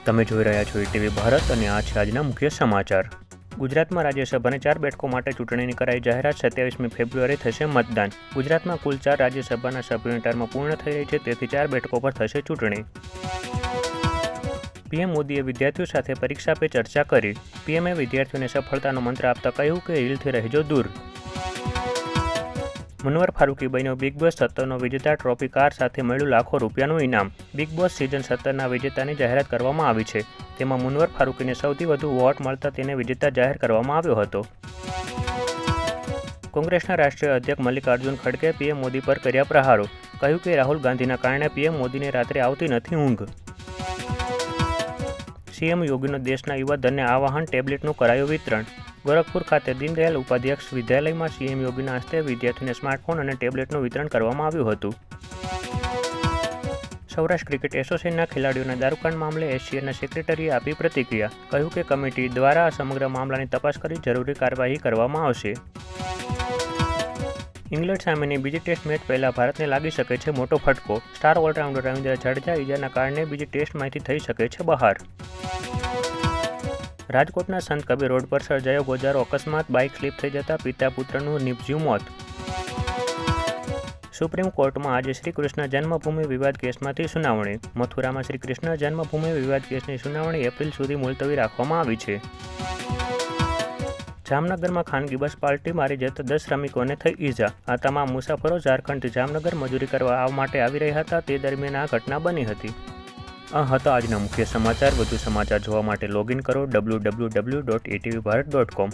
તમે જોઈ રહ્યા છો ઈટીવી ભારત અને આ છે આજના મુખ્ય સમાચાર. ગુજરાતમાં રાજ્યસભાની 4 બેઠકો માટે ચૂંટણીની કરાઈ જાહેરાત. 27મી ફેબ્રુઆરી થશે મતદાન. ગુજરાતમાં કુલ 4 રાજ્યસભાના સભ્યોની ટર્મ પૂર્ણ થઈ રહી છે, તેથી 4 બેઠકો પર થશે ચૂંટણી. પીએમ મોદીએ વિદ્યાર્થીઓ સાથે પરીક્ષા પે ચર્ચા કરી. પીએમએ વિદ્યાર્થીઓને સફળતાનો મંત્ર આપતા કહ્યું કે રીલથી રહેજો દૂર. મુનવર ફારૂકી બન્યો બિગ બોસ 17નો વિજેતા. ટ્રોફી, કાર સાથે મળ્યું લાખો રૂપિયાનું ઇનામ. બિગ બોસ સિઝન 17ના વિજેતાની જાહેરાત કરવામાં આવી છે. તેમાં મુનવર ફારૂકીને સૌથી વધુ વોટ મળતા તેને વિજેતા જાહેર કરવામાં આવ્યો હતો. કોંગ્રેસના રાષ્ટ્રીય અધ્યક્ષ મલ્લિકાર્જુન ખડગે પીએમ મોદી પર કર્યા પ્રહારો. કહ્યું કે રાહુલ ગાંધીના કારણે પીએમ મોદીને રાત્રે આવતી નથી ઊંઘ. સીએમ યોગીનો દેશના યુવાધનને આહ્વાન. ટેબ્લેટનું કરાયું વિતરણ. ગોરખપુર ખાતે દીનદયાલ ઉપાધ્યાય વિદ્યાલયમાં સીએમ યોગીના હસ્તે વિદ્યાર્થીઓને સ્માર્ટફોન અને ટેબ્લેટનું વિતરણ કરવામાં આવ્યું હતું. સૌરાષ્ટ્ર ક્રિકેટ એસોસિએશનના ખેલાડીઓના દારૂકાંડ મામલે એશિયાના સેક્રેટરીએ આપી પ્રતિક્રિયા. કહ્યું કે કમિટી દ્વારા સમગ્ર મામલાની તપાસ કરી જરૂરી કાર્યવાહી કરવામાં આવશે. ઇંગ્લેન્ડ સામેની બીજી ટેસ્ટ મેચ પહેલા ભારતને લાગી શકે છે મોટો ફટકો. સ્ટાર ઓલરાઉન્ડર રવિન્દ્ર જાડેજા ઈજાના કારણે બીજી ટેસ્ટમાંથી થઈ શકે છે બહાર. રાજકોટના સંત કબીર રોડ પર સર્જાયો ગોજારો અકસ્માત. બાઇક સ્લીપ થઈ જતા પિતા પુત્રનું નીપજ્યું મોત. સુપ્રીમ કોર્ટમાં આજે શ્રી કૃષ્ણ જન્મભૂમિ વિવાદ કેસમાંથી સુનાવણી. મથુરામાં શ્રી કૃષ્ણ જન્મભૂમિ વિવાદ કેસની સુનાવણી એપ્રિલ સુધી મુલતવી રાખવામાં આવી છે. જામનગરમાં ખાનગી બસ પાલટી મારી જતા 10 શ્રમિકોને થઈ ઈજા. આ તમામ મુસાફરો ઝારખંડથી જામનગર મજૂરી કરવા માટે આવી રહ્યા હતા. તે દરમિયાન આ ઘટના બની હતી. આ હતા આજના મુખ્ય સમાચાર. વધુ સમાચાર જોવા માટે લોગિન કરો www.etvbharat.com.